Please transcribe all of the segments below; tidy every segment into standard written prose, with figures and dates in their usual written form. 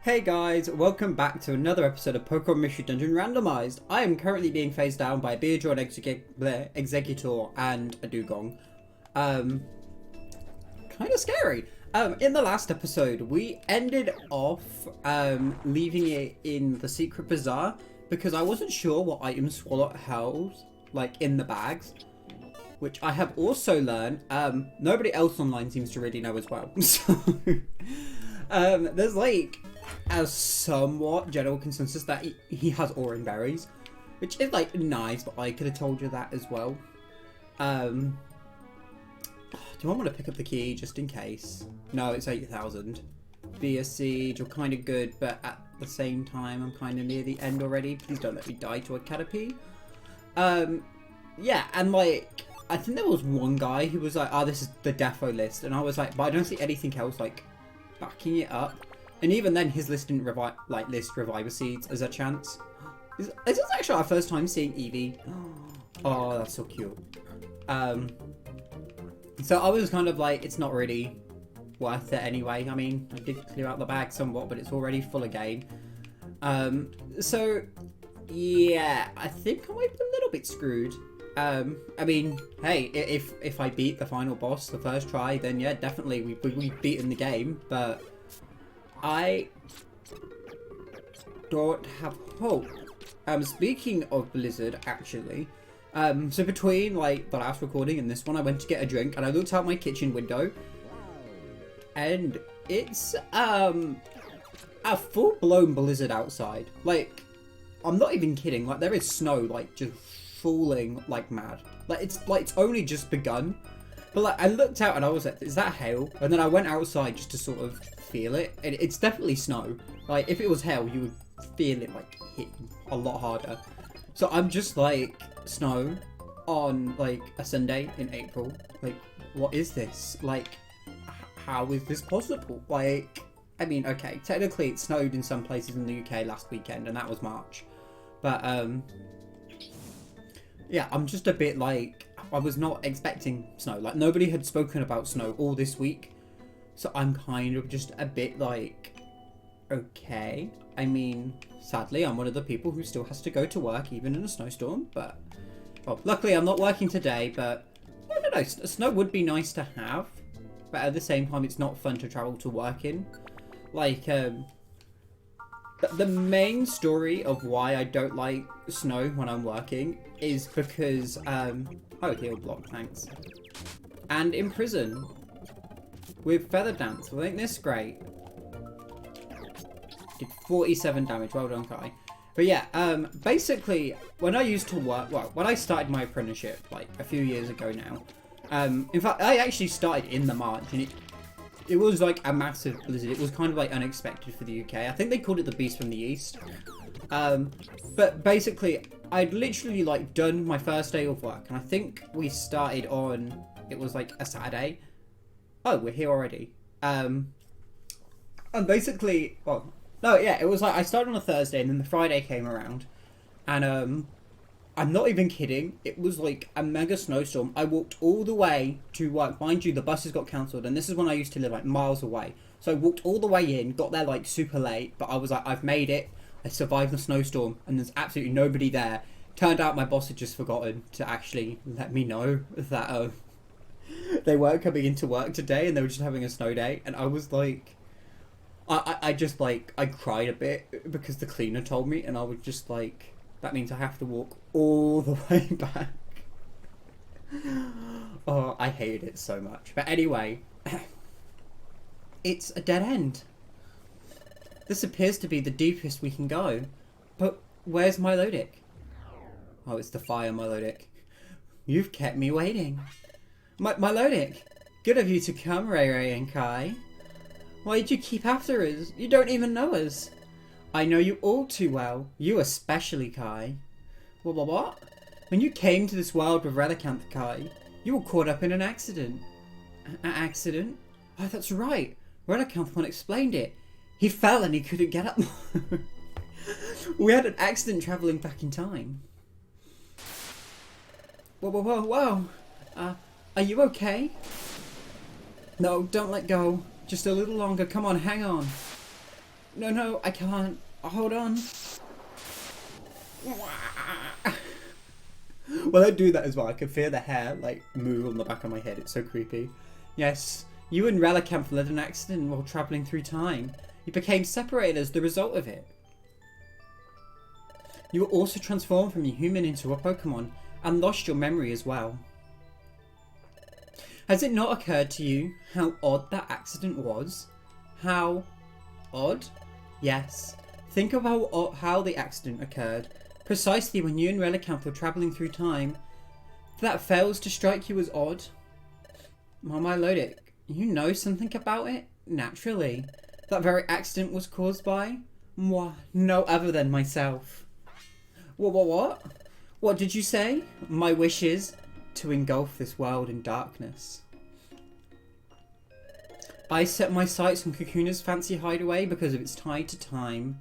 Hey guys, welcome back to another episode of Pokemon Mystery Dungeon Randomised. I am currently being phased down by a Beardron Executor and a Dugong. Kind of scary. In the last episode, we ended off leaving it in the secret bazaar because I wasn't sure what items Swallow held, like in the bags. Which I have also learned, nobody else online seems to really know as well. So, there's like a somewhat general consensus that he has Orange Berries, which is like nice, but I could have told you that as well. Do I want to pick up the key just in case? No, it's 8,000. Be a siege, you're kind of good, but at the same time, I'm kind of near the end already. Please don't let me die to a Caterpie. Yeah, and like, I think there was one guy who was like, oh, this is the defo list. And I was like, but I don't see anything else like backing it up. And even then, his list didn't list Reviver Seeds as a chance. Is this actually our first time seeing Eevee? Oh, that's so cute. So I was kind of like, it's not really worth it anyway. I mean, I did clear out the bag somewhat, but it's already full again. So yeah, I think I might be a little bit screwed. I mean, hey, if I beat the final boss the first try, then yeah, definitely we've beaten the game, but I don't have hope. Speaking of Blizzard, actually, so between like the last recording and this one, I went to get a drink and I looked out my kitchen window and it's a full-blown blizzard outside. Like, I'm not even kidding, like there is snow like just falling like mad. Like it's only just begun. But like I looked out and I was like, is that hail? And then I went outside just to sort of feel it. And it's definitely snow. Like if it was hail, you would feel it like hit a lot harder. So I'm just like, snow on like a Sunday in April. Like, what is this? Like, how is this possible? Like, I mean, okay, technically it snowed in some places in the UK last weekend and that was March. But yeah, I'm just a bit like, I was not expecting snow. Like, nobody had spoken about snow all this week. So I'm kind of just a bit like, okay. I mean, sadly, I'm one of the people who still has to go to work even in a snowstorm. But, well, luckily I'm not working today. But, I don't know, snow would be nice to have. But at the same time, it's not fun to travel to work in. Like, the main story of why I don't like snow when I'm working is because, oh, heal block, thanks. And in prison, with Feather Dance, I think this is great. Did 47 damage, well done, Kai. But yeah, basically, when I used to work, well, when I started my apprenticeship, like, a few years ago now, in fact, I actually started in the March, and it was like a massive blizzard. It was kind of like unexpected for the UK. I think they called it the Beast from the East. But basically, I'd literally like done my first day of work, and I think we started on, it was like a Saturday. Oh, we're here already. And basically, well, no, yeah, it was like I started on a Thursday, and then the Friday came around, and I'm not even kidding. It was like a mega snowstorm. I walked all the way to work. Mind you, the buses got cancelled, and this is when I used to live like miles away. So I walked all the way in, got there like super late, but I was like, I've made it. I survived the snowstorm, and there's absolutely nobody there. Turned out my boss had just forgotten to actually let me know that they weren't coming into work today, and they were just having a snow day. And I was like, I just like, I cried a bit because the cleaner told me, and I was just like, that means I have to walk all the way back. Oh, I hated it so much. But anyway, it's a dead end. This appears to be the deepest we can go. But where's Milotic? Oh, it's the fire, Milotic. You've kept me waiting. Milotic, good of you to come, Ray Ray and Kai. Why did you keep after us? You don't even know us. I know you all too well. You especially, Kai. What? When you came to this world with Relicanth, Kai, you were caught up in an accident. An accident? Oh, that's right. Relicanth one explained it. He fell and he couldn't get up. We had an accident travelling back in time. Whoa. Are you okay? No, don't let go. Just a little longer. Come on, hang on. No, I can't. Hold on. Well, I do that as well. I can feel the hair, like, move on the back of my head. It's so creepy. Yes, you and Relicanth led an accident while travelling through time. You became separated as the result of it. You were also transformed from a human into a Pokemon, and lost your memory as well. Has it not occurred to you how odd that accident was? How odd? Yes. Think of how the accident occurred. Precisely when you and Relicanth were travelling through time. That fails to strike you as odd? Well, Milotic, you know something about it? Naturally. That very accident was caused by? Moi, no other than myself. What? What did you say? My wish is to engulf this world in darkness. I set my sights on Kakuna's fancy hideaway because of its tie to time.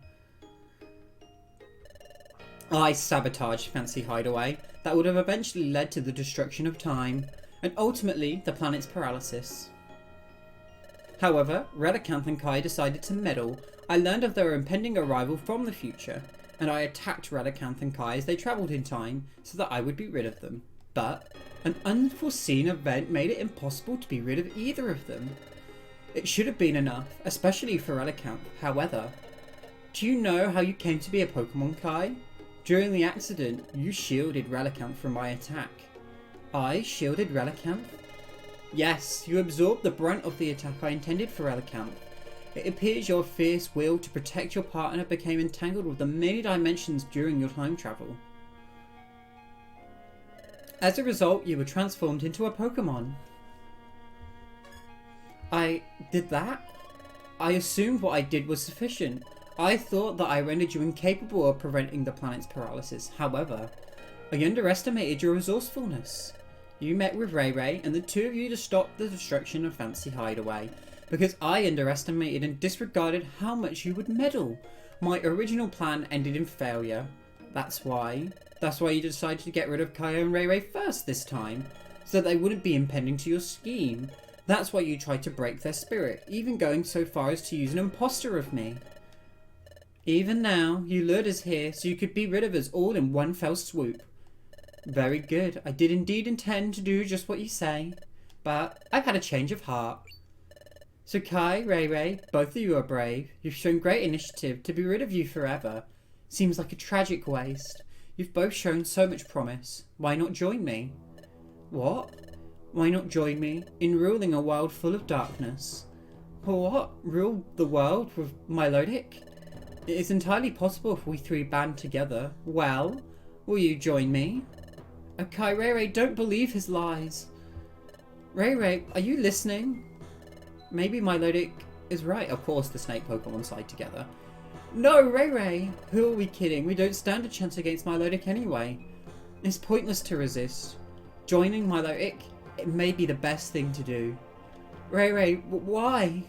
I sabotaged Fancy Hideaway. That would have eventually led to the destruction of time, and ultimately the planet's paralysis. However, Relicanth and Kai decided to meddle. I learned of their impending arrival from the future, and I attacked Relicanth and Kai as they travelled in time so that I would be rid of them. But an unforeseen event made it impossible to be rid of either of them. It should have been enough, especially for Relicanth. However, do you know how you came to be a Pokemon, Kai? During the accident, you shielded Relicanth from my attack. I shielded Relicanth? Yes, you absorbed the brunt of the attack I intended for Relicanth. It appears your fierce will to protect your partner became entangled with the many dimensions during your time travel. As a result, you were transformed into a Pokemon. I did that? I assumed what I did was sufficient. I thought that I rendered you incapable of preventing the planet's paralysis. However, I underestimated your resourcefulness. You met with Ray Ray and the two of you to stop the destruction of Fancy Hideaway, because I underestimated and disregarded how much you would meddle. My original plan ended in failure. That's why you decided to get rid of Kai and Ray Ray first this time, so that they wouldn't be impending to your scheme. That's why you tried to break their spirit, even going so far as to use an imposter of me. Even now, you lured us here so you could be rid of us all in one fell swoop. Very good. I did indeed intend to do just what you say, but I've had a change of heart. So Kai, Ray Ray, both of you are brave. You've shown great initiative. To be rid of you forever seems like a tragic waste. You've both shown so much promise. Why not join me? What? Why not join me in ruling a world full of darkness? What? Rule the world with Milotic? It is entirely possible if we three band together. Well, will you join me? Okay, Ray Ray, don't believe his lies. Ray Ray, are you listening? Maybe Milotic is right. Of course, the snake Pokemon side together. No, Ray Ray! Who are we kidding? We don't stand a chance against Milotic anyway. It's pointless to resist. Joining Milotic, it may be the best thing to do. Ray Ray, why?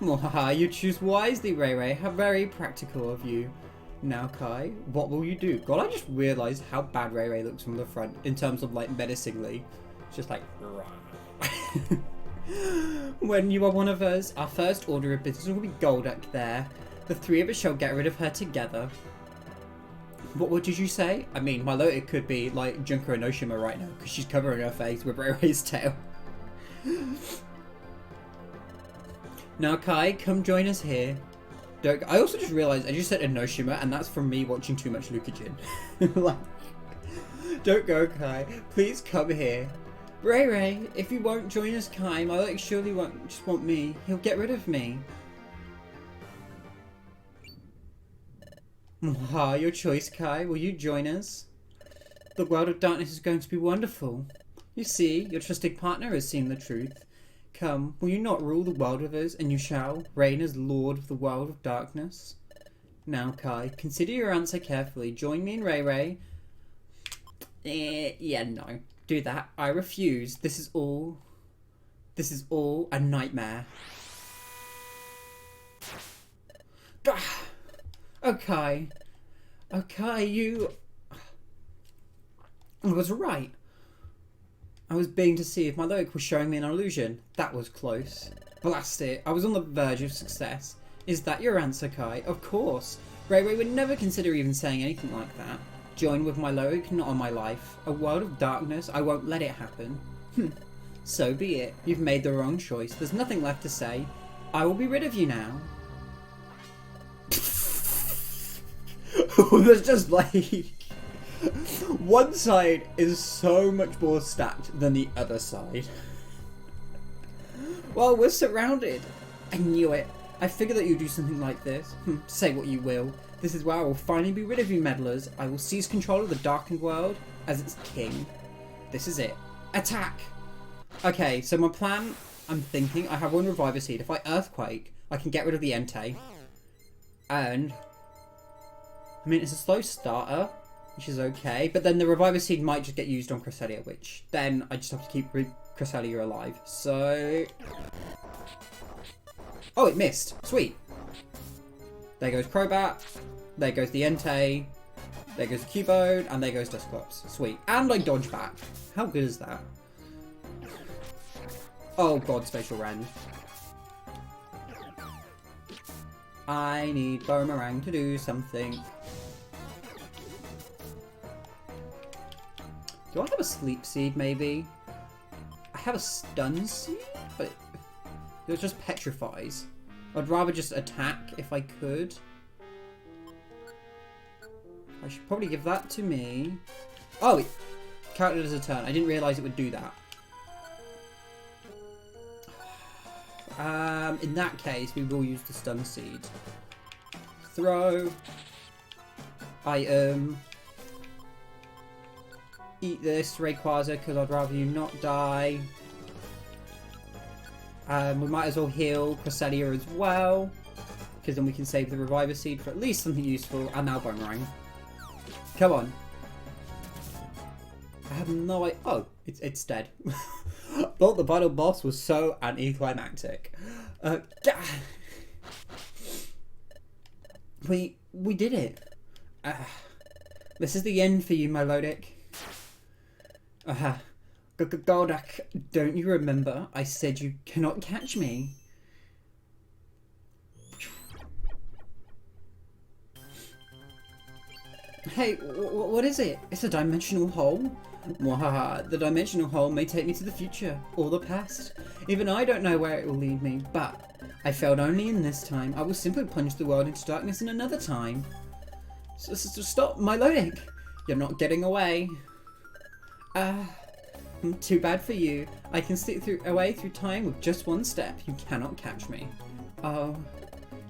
Mwahaha, you choose wisely, Ray Ray. How very practical of you. Now, Kai, what will you do? God, I just realised how bad Ray Ray looks from the front in terms of, like, menacingly. It's just like... When you are one of us, our first order of business will be Golduck there. The three of us shall get rid of her together. What did you say? I mean, Milotic could be, like, Junko Enoshima right now, because she's covering her face with Ray Ray's tail. Now, Kai, come join us here. I also just realised I just said Enoshima, and that's from me watching too much Lucajin. Like, don't go, Kai. Please come here. Ray Ray, if you won't join us, Kai, Milotic surely won't just want me. He'll get rid of me. Your choice, Kai. Will you join us? The world of darkness is going to be wonderful. You see, your trusted partner has seen the truth. Come, will you not rule the world with us, and you shall reign as Lord of the world of darkness? Now, Kai, consider your answer carefully. Join me and Ray Ray. Yeah, no. Do that. I refuse. This is all a nightmare. Okay, you... I was right. I was being deceived. My Milotic was showing me an illusion. That was close. Blast it. I was on the verge of success. Is that your answer, Kai? Of course. Ray would never consider even saying anything like that. Join with Milotic, not on my life. A world of darkness, I won't let it happen. So be it. You've made the wrong choice. There's nothing left to say. I will be rid of you now. There's just like... one side is so much more stacked than the other side. Well, we're surrounded. I knew it. I figured that you'd do something like this. Say what you will. This is where I will finally be rid of you meddlers. I will seize control of the darkened world as its king. This is it. Attack! Okay, so my plan, I'm thinking, I have one reviver seed. If I earthquake, I can get rid of the Entei. And, I mean, it's a slow starter, which is okay. But then the reviver seed might just get used on Cresselia, which then I just have to keep Cresselia alive. So... oh, it missed. Sweet. There goes Crobat. There goes the Entei. There goes the Cubone. And there goes Dusclops. Sweet. And I dodge back. How good is that? Oh god, Spatial Rend. I need Boomerang to do something. Do I have a Sleep Seed, maybe? I have a Stun Seed, but it just petrifies. I'd rather just attack if I could. I should probably give that to me. Oh, it counted as a turn. I didn't realise it would do that. In that case, we will use the Stun Seed. Throw. Item. Eat this, Rayquaza, because I'd rather you not die. We might as well heal Cresselia as well, because then we can save the Reviver Seed for at least something useful. And now Boomerang. Come on. I have no idea. Oh, it's dead. Thought the final boss was so anticlimactic. We did it. This is the end for you, Milotic. Goldak, don't you remember? I said you cannot catch me. Hey, what is it? It's a dimensional hole? Mwahaha, the dimensional hole may take me to the future, or the past. Even I don't know where it will lead me, but I failed only in this time. I will simply plunge the world into darkness in another time. So stop, Milotic! You're not getting away. Too bad for you. I can slip away through time with just one step. You cannot catch me. Oh,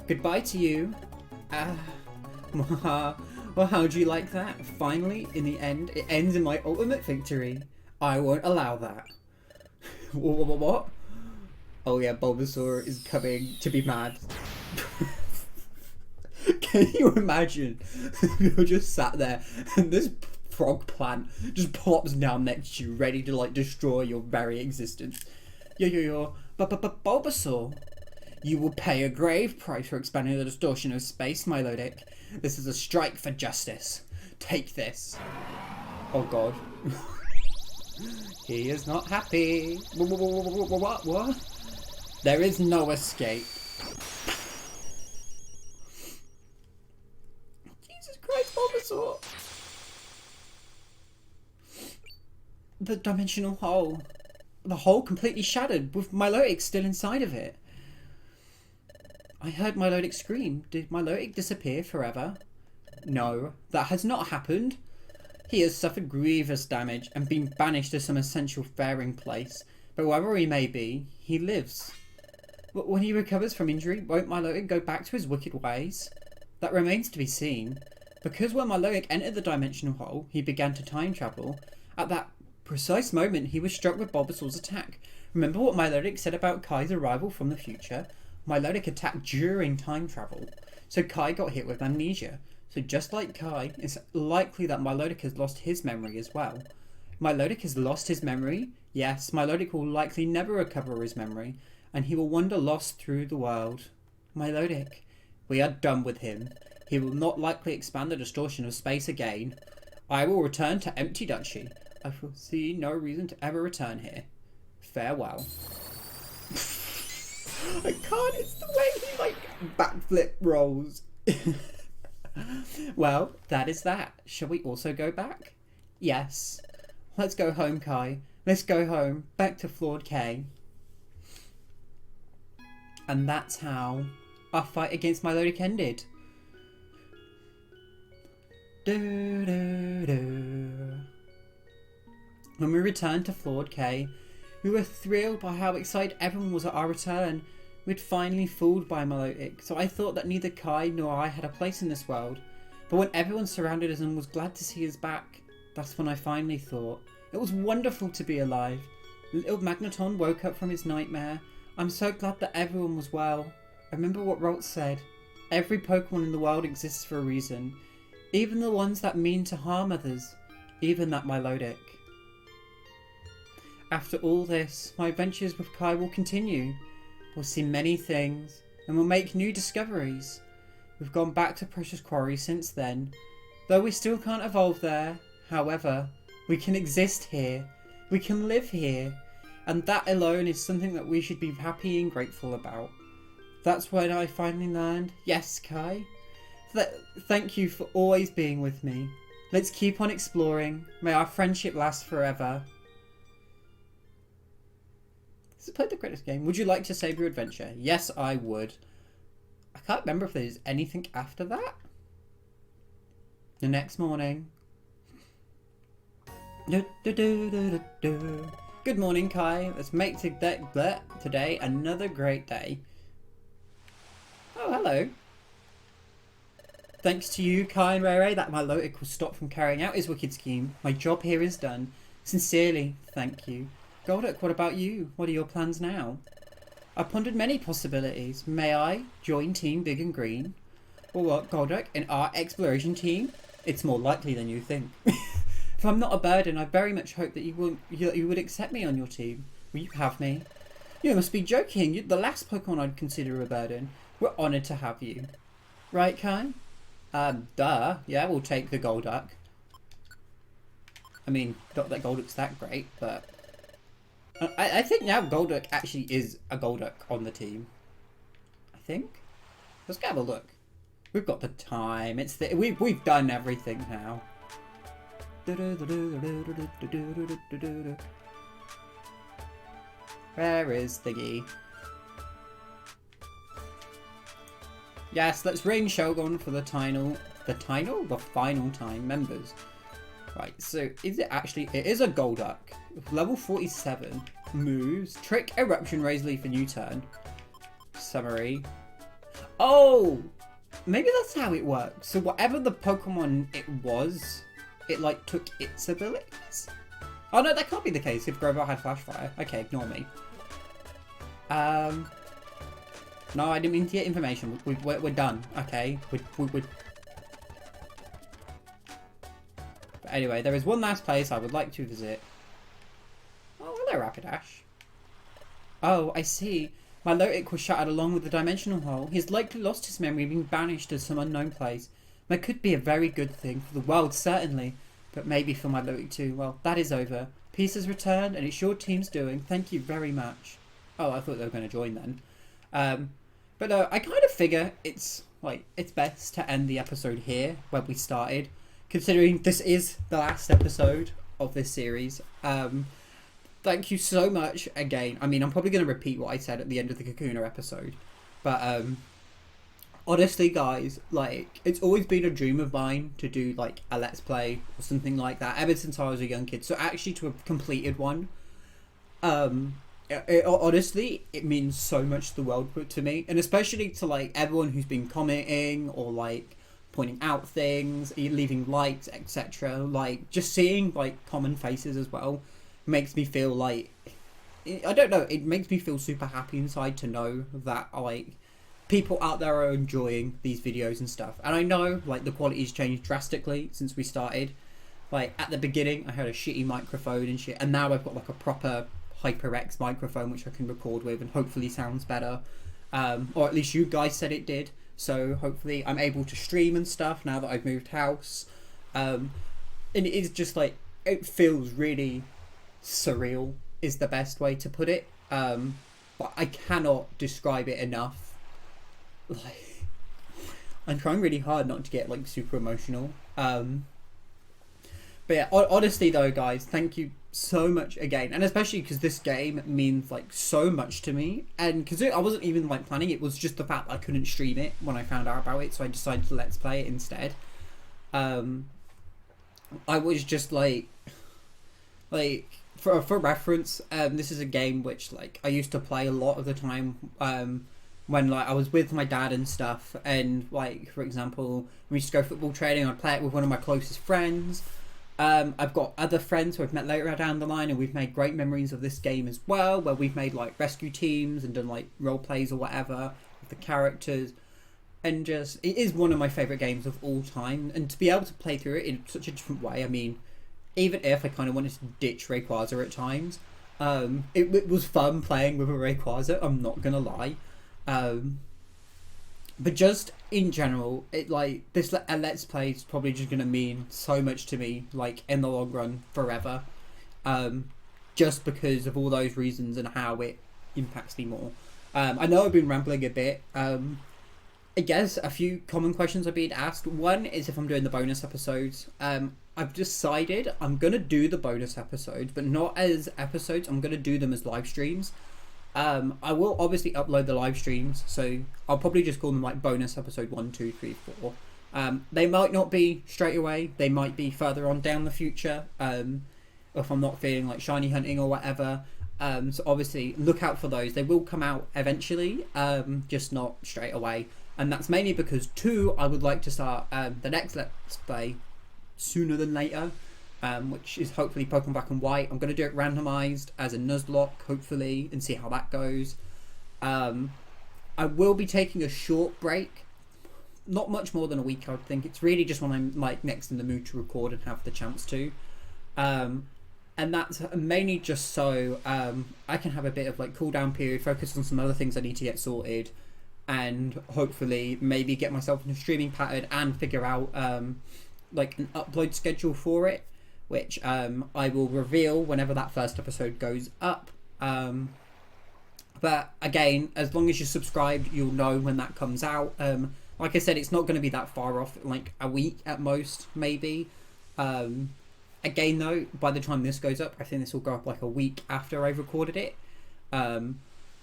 goodbye to you. Well, how'd you like that? Finally, in the end, it ends in my ultimate victory. I won't allow that. What? Oh yeah, Bulbasaur is coming to be mad. Can you imagine? You're just sat there and this frog plant just plops down next to you, ready to like destroy your very existence. Bulbasaur. You will pay a grave price for expanding the distortion of space, Milotic. This is a strike for justice. Take this. Oh god. He is not happy. What? There is no escape. Jesus Christ, Bulbasaur. The dimensional hole. The hole completely shattered, with Milotic still inside of it. I heard Milotic scream. Did Milotic disappear forever? No, that has not happened. He has suffered grievous damage and been banished to some essential faring place. But wherever he may be, he lives. But when he recovers from injury, won't Milotic go back to his wicked ways? That remains to be seen. Because when Milotic entered the dimensional hole, he began to time travel. At that precise moment, he was struck with Bulbasaur's attack. Remember what Milotic said about Kai's arrival from the future? Milotic attacked during time travel, so Kai got hit with amnesia. So just like Kai, it's likely that Milotic has lost his memory as well. Milotic has lost his memory? Yes, Milotic will likely never recover his memory, and he will wander lost through the world. Milotic, we are done with him. He will not likely expand the distortion of space again. I will return to Empty Duchy. I foresee no reason to ever return here. Farewell. I can't, it's the way he like backflip rolls. Well, that is that. Shall we also go back? Yes. Let's go home, Kai. Let's go home. Back to Flawed K. And that's how our fight against Milotic ended. When we returned to Flawed K, we were thrilled by how excited everyone was at our return. We'd finally fooled by Milotic, so I thought that neither Kai nor I had a place in this world. But when everyone surrounded us and was glad to see us back, that's when I finally thought. It was wonderful to be alive. Little Magneton woke up from his nightmare. I'm so glad that everyone was well. I remember what Rolt said. Every Pokemon in the world exists for a reason. Even the ones that mean to harm others. Even that Milotic. After all this, my adventures with Kai will continue. We'll see many things, and we'll make new discoveries. We've gone back to Precious Quarry since then. Though we still can't evolve there, however, we can exist here. We can live here. And that alone is something that we should be happy and grateful about. That's when I finally learned, yes, Kai. Thank you for always being with me. Let's keep on exploring. May our friendship last forever. This is Play the Greatest Game. Would you like to save your adventure? Yes, I would. I can't remember if there's anything after that. The next morning. Good morning, Kai. Let's make today another great day. Oh, hello. Thanks to you, Kai and Ray, that Milotic was stopped from carrying out his wicked scheme. My job here is done. Sincerely, thank you. Golduck, what about you? What are your plans now? I pondered many possibilities. May I join Team Big and Green? Or what, Golduck, in our exploration team? It's more likely than you think. If I'm not a burden, I very much hope that you would accept me on your team. Will you have me? You must be joking. You're the last Pokemon I'd consider a burden. We're honoured to have you. Right, Kai? Duh. Yeah, we'll take the Golduck. I mean, not that Golduck's that great, but... I think now Golduck actually is a Golduck on the team. I think. Let's go have a look. We've got the time. We've done everything now. Where is Thingy? Yes, let's ring Shogun for the final. The final time members. Right, so is it actually... It is a Golduck. Level 47. Moves. Trick, Eruption, Raise Leaf, and U-Turn. Summary. Oh! Maybe that's how it works. So whatever the Pokemon it was, it like took its abilities? Oh no, that can't be the case if Grovyle had Flash Fire. Okay, ignore me. No, I didn't mean to get information. We're done. Okay, we're... But anyway, there is one last place I would like to visit. Oh, hello, Rapidash. Oh, I see. Milotic was shattered along with the dimensional hole. He's likely lost his memory, being banished to some unknown place. That could be a very good thing for the world, certainly. But maybe for Milotic too. Well, that is over. Peace has returned, and it's your team's doing. Thank you very much. Oh, I thought they were going to join then. But I kind of figure it's best to end the episode here where we started, considering this is the last episode of this series. Thank you so much again. I mean, I'm probably going to repeat what I said at the end of the Kakuna episode, but honestly, guys, like, it's always been a dream of mine to do like a Let's Play or something like that ever since I was a young kid. So actually to have completed one, honestly, it means so much to the world to me, and especially to like everyone who's been commenting or like pointing out things, leaving likes, etc. Like just seeing like common faces as well makes me feel like, I don't know, it makes me feel super happy inside to know that like people out there are enjoying these videos and stuff. And I know like the quality's changed drastically since we started. Like at the beginning I had a shitty microphone and shit, and now I've got like a proper HyperX microphone which I can record with and hopefully sounds better, or at least you guys said it did. So hopefully I'm able to stream and stuff now that I've moved house, and it is just like, it feels really surreal is the best way to put it. but I cannot describe it enough. Like, I'm trying really hard not to get like super emotional. But yeah, honestly though, guys, thank you so much again, and especially because this game means like so much to me, and because I wasn't even like planning, it was just the fact I couldn't stream it when I found out about it, so I decided to let's play it instead. I was just like for reference, this is a game which like I used to play a lot of the time when like I was with my dad and stuff, and like for example when we used to go football training, I'd play it with one of my closest friends. I've got other friends who I've met later down the line, and we've made great memories of this game as well, where we've made like rescue teams and done like role plays or whatever with the characters, and just it is one of my favourite games of all time, and to be able to play through it in such a different way, I mean, even if I kind of wanted to ditch Rayquaza at times, it was fun playing with a Rayquaza, I'm not gonna lie. But just in general, it like this let's play is probably just gonna mean so much to me, like in the long run, forever. Just because of all those reasons and how it impacts me more. I know I've been rambling a bit. I guess a few common questions are being asked. One is if I'm doing the bonus episodes. I've decided I'm gonna do the bonus episodes, but not as episodes. I'm gonna do them as live streams. I will obviously upload the live streams, so I'll probably just call them like bonus episode 1, 2, 3, 4. They might not be straight away, they might be further on down the future, if I'm not feeling like shiny hunting or whatever. So obviously look out for those. They will come out eventually, just not straight away, and that's mainly because 2, I would like to start the next let's play sooner than later, which is hopefully Pokemon Black and White. I'm going to do it randomized as a Nuzlocke, hopefully, and see how that goes. I will be taking a short break, not much more than a week, I would think. It's really just when I'm like next in the mood to record and have the chance to. And that's mainly just so I can have a bit of like cool down period, focus on some other things I need to get sorted, and hopefully maybe get myself in a streaming pattern and figure out like an upload schedule for it, which I will reveal whenever that first episode goes up. But again, as long as you're subscribed, you'll know when that comes out. Like I said, it's not going to be that far off, like a week at most, maybe. Again though, by the time this goes up, I think this will go up like a week after I've recorded it.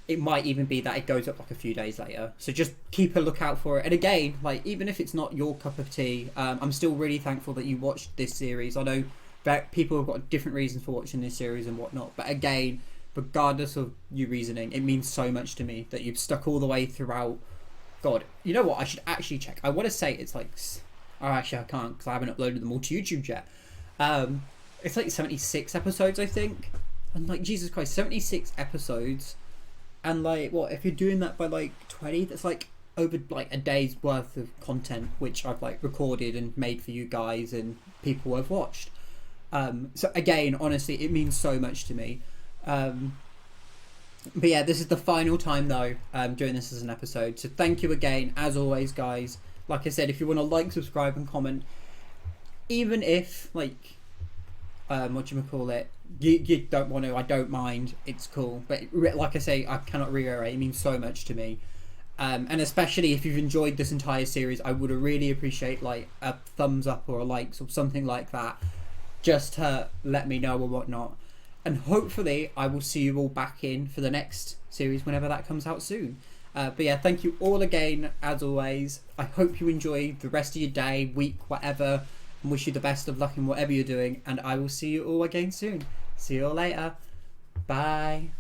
It might even be that it goes up like a few days later, so just keep a lookout for it. And again, like even if it's not your cup of tea, I'm still really thankful that you watched this series. I know that people have got different reasons for watching this series and whatnot, but again, regardless of your reasoning, it means so much to me that you've stuck all the way throughout. God, you know what, I should actually check. I want to say it's like, oh actually I can't because I haven't uploaded them all to YouTube yet. It's like 76 episodes, I think, and like Jesus Christ, 76 episodes, and like what, if you're doing that by like 20, that's like over like a day's worth of content which I've like recorded and made for you guys and people have watched. So again, honestly, it means so much to me. But yeah, this is the final time though doing this as an episode, so thank you again as always, guys. Like I said, if you want to like, subscribe and comment, even if like whatchamacallit, you don't want to, I don't mind, it's cool, but like I say, I cannot reiterate, it means so much to me. And especially if you've enjoyed this entire series, I would really appreciate like a thumbs up or a likes or something like that, just to let me know or whatnot. And hopefully I will see you all back in for the next series whenever that comes out soon. But yeah, thank you all again as always. I hope you enjoy the rest of your day, week, whatever, and wish you the best of luck in whatever you're doing, and I will see you all again soon. See you all later. Bye.